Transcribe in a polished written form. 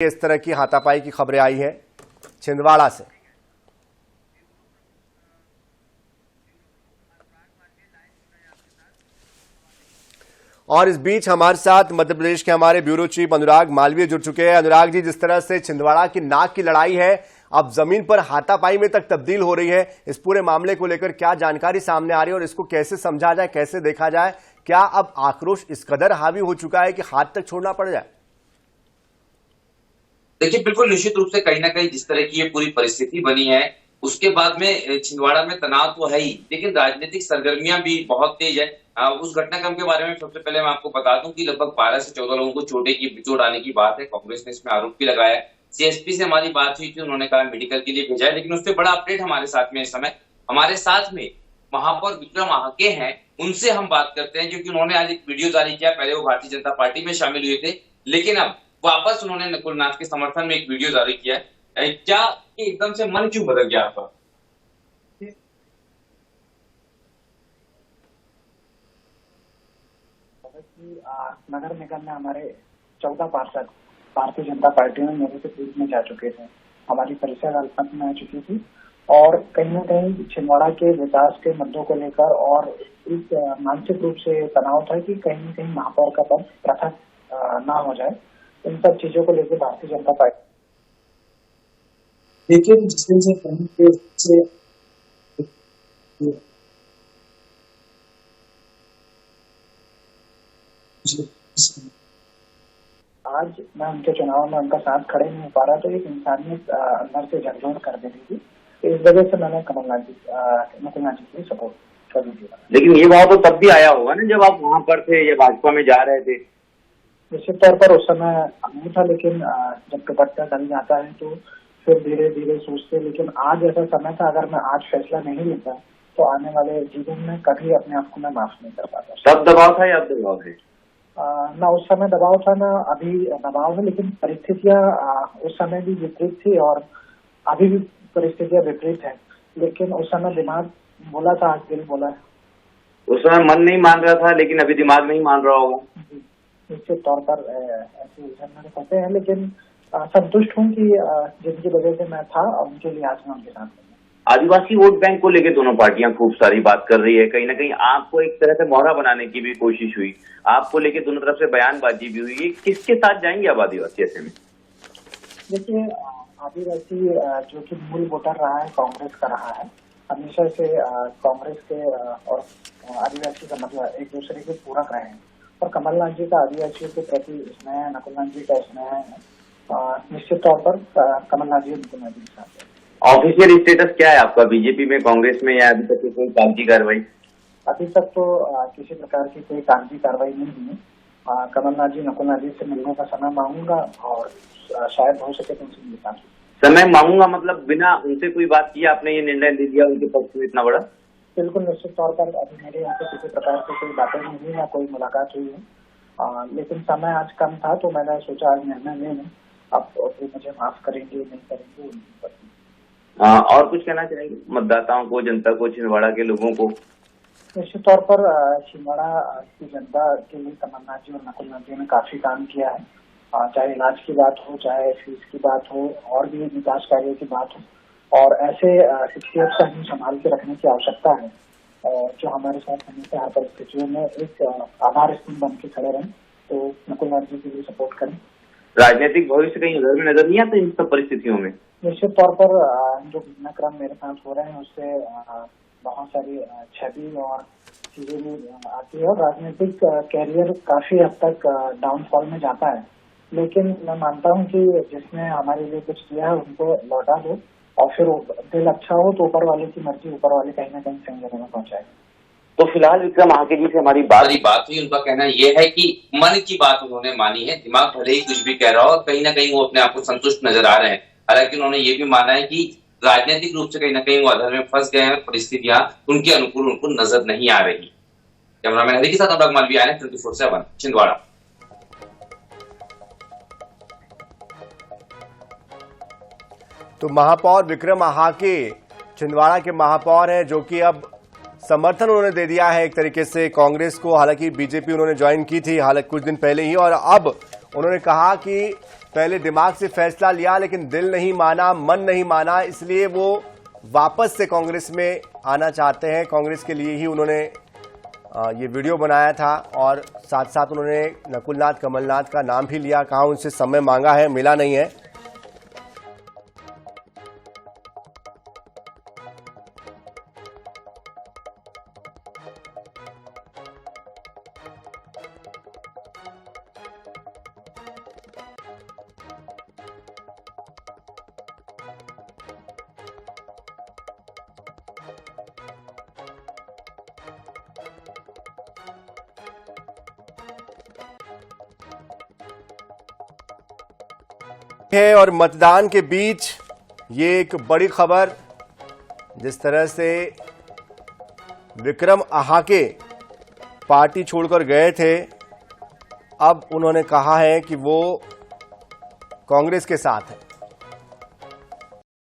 इस तरह की हाथापाई की खबरें आई हैं छिंदवाड़ा से। और इस बीच हमारे साथ मध्य प्रदेश के हमारे ब्यूरो चीफ अनुराग मालवीय जुड़ चुके हैं। अनुराग जी, जिस तरह से छिंदवाड़ा की नाक की लड़ाई है अब जमीन पर हाथापाई में तक तब्दील हो रही है, इस पूरे मामले को लेकर क्या जानकारी सामने आ रही है और इसको कैसे समझा जाए, कैसे देखा जाए? क्या अब आक्रोश इस कदर हावी हो चुका है कि हाथ तक छोड़ना पड़ जाए? देखिए, बिल्कुल निश्चित रूप से कहीं ना कहीं जिस तरह की ये पूरी परिस्थिति बनी है उसके बाद में छिंदवाड़ा में तनाव तो है ही, लेकिन राजनीतिक सरगर्मियां भी बहुत तेज है। उस घटनाक्रम के बारे में सबसे पहले मैं आपको बता दूं कि लगभग 12 से 14 लोगों को चोट आने की बात है। कांग्रेस ने इसमें आरोप भी लगाया है। सीएसपी से हमारी बात हुई थी, उन्होंने कहा मेडिकल के लिए भेजा है, लेकिन उससे बड़ा अपडेट हमारे साथ में इस समय हमारे साथ में महापौर विक्रम आहाके हैं। उनसे हम बात करते हैं क्योंकि उन्होंने आज एक वीडियो जारी किया। पहले वो भारतीय जनता पार्टी में शामिल हुए थे, लेकिन अब वापस उन्होंने नकुल नाथ के समर्थन में एक वीडियो जारी किया है। क्या एकदम से मन क्यों बदल गया आपका? नगर निगम में हमारे 14 पार्षद भारतीय जनता पार्टी में मेरे से पूर्व में जा चुके थे। हमारी परिषद अल्पमत में आ चुकी थी और कहीं न कहीं छिंदवाड़ा के विकास के मुद्दों को लेकर और इस मानसिक रूप से तनाव था कि कहीं न कहीं महापौर का पद पृथक ना हो जाए। इन सब चीजों को लेकर भारतीय जनता पार्टी लेकिन जिस दिन से आज मैं उनके चुनाव में उनका साथ खड़े नहीं हो पा रहा, तो एक इंसानियत अंदर से झकझोर कर देती थी। तो इस वजह से मैंने नकुल नाथ जी की सपोर्ट कर दी। लेकिन ये भाव तो तब भी आया होगा ना जब आप वहां पर थे या भाजपा में जा रहे थे? निश्चित तौर पर उस समय नहीं था, लेकिन जब दुपट्टा डल जाता है तो फिर धीरे धीरे सोचते। लेकिन आज ऐसा समय था, अगर मैं आज फैसला नहीं लेता तो आने वाले जीवन में कभी अपने आप को मैं माफ नहीं कर पाता। तब दबाव था या अब दबाव है? ना उस समय दबाव था ना अभी दबाव है, लेकिन परिस्थितियां उस समय भी विपरीत थी और अभी भी परिस्थितियां विपरीत है। लेकिन उस समय दिमाग बोला था, आज दिल बोला है। उस समय मन नहीं मान रहा था, लेकिन अभी दिमाग नहीं मान रहा होगा। निश्चित तौर पर ऐसे उलझन होते हैं, लेकिन संतुष्ट हूँ कि जिनकी वजह से मैं था और उनके लिए आज मैं उनके साथ हूँ। आदिवासी वोट बैंक को लेकर दोनों पार्टियां खूब सारी बात कर रही है। कहीं ना कहीं आपको एक तरह से मोहरा बनाने की भी कोशिश हुई, आपको लेके दोनों तरफ से बयानबाजी भी हुई। किसके साथ जाएंगे अब आदिवासी ऐसे में? देखिए, आदिवासी जो कि मूल वोटर रहा है कांग्रेस का रहा है, हमेशा से कांग्रेस के और आदिवासी का मतलब एक दूसरे के पूरक रहे हैं। और कमलनाथ जी का आदिवासियों के प्रति स्नेह है, नकुलनाथ जी का स्नेह है। निश्चित तौर पर कमलनाथ जी नकुलनाथ जी के साथ। ऑफिशियल स्टेटस क्या है आपका, बीजेपी में, कांग्रेस में, या अभी तक कोई कागजी कार्रवाई? अभी तक तो किसी प्रकार की कोई कागजी कार्रवाई नहीं हुई। कमलनाथ जी नकुलनाथ जी से मिलने का समय मांगूंगा और शायद हो सके तो उनसे मिलता। समय मांगूंगा मतलब बिना उनसे कोई बात किया आपने ये निर्णय ले लिया उनके पक्ष में इतना बड़ा? बिल्कुल निश्चित तौर पर अभी मेरे यहाँ से किसी प्रकार की कोई बातें नहीं हुई, ना कोई मुलाकात हुई है। लेकिन समय आज कम था तो मैंने सोचा आज निर्णय ले लूं। अब मुझे माफ करेंगे नहीं करेंगे और कुछ कहना चाहेंगे मतदाताओं को, जनता को, छिंदवाड़ा के लोगों को? निश्चित तौर पर छिंदवाड़ा की जनता के लिए कमलनाथ जी और नकुलनाथ जी ने काफी काम किया है। चाहे इलाज की बात हो, चाहे फीस की बात हो, और भी विकास कार्यों की बात हो। और ऐसे शख्सियत का हम संभाल के रखने की आवश्यकता है जो हमारे साथ हमेशा हर परिस्थितियों में एक आधार स्तंभ बन के खड़े रहें। तो नकुलनाथ जी के लिए सपोर्ट करें। राजनीतिक भविष्य कहीं उधर में नजर नहीं आता इन सब परिस्थितियों में? निश्चित तौर पर जो घटनाक्रम मेरे साथ हो रहे हैं उससे बहुत सारी छवि और चीजें भी आती है और राजनीतिक कैरियर काफी हद तक डाउनफॉल में जाता है। लेकिन मैं मानता हूं कि जिसने हमारे लिए कुछ किया है उनको लौटा दो और फिर दिल अच्छा हो तो ऊपर वाले की मर्जी, ऊपर वाले कहीं ना कहीं सही जगह में पहुंचाए। तो फिलहाल विक्रम आहाके जी से हमारी बात हुई। उनका कहना यह है कि मन की बात उन्होंने मानी है, दिमाग भले ही कुछ भी कह रहा हो और कहीं ना कहीं वो अपने आप को संतुष्ट नजर आ रहे हैं। हालांकि उन्होंने ये भी माना है कि राजनीतिक रूप से कहीं ना कहीं वो अधर में फंस गए हैं, परिस्थितियां उनके अनुकूल उनको नजर नहीं आ रही। कैमरामैन हरी के साथ अनुराग मालवीय, 24/7 छिंदवाड़ा। तो महापौर विक्रम आहाके छिंदवाड़ा के महापौर हैं, जो कि अब समर्थन उन्होंने दे दिया है एक तरीके से कांग्रेस को। हालांकि बीजेपी उन्होंने ज्वाइन की थी हालांकि कुछ दिन पहले ही, और अब उन्होंने कहा कि पहले दिमाग से फैसला लिया लेकिन दिल नहीं माना, मन नहीं माना, इसलिए वो वापस से कांग्रेस में आना चाहते हैं। कांग्रेस के लिए ही उन्होंने ये वीडियो बनाया था और साथ साथ उन्होंने नकुलनाथ कमलनाथ का नाम भी लिया, कहा उनसे समय मांगा है, मिला नहीं है। है और मतदान के बीच ये एक बड़ी खबर, जिस तरह से विक्रम आहाके पार्टी छोड़कर गए थे, अब उन्होंने कहा है कि वो कांग्रेस के साथ है।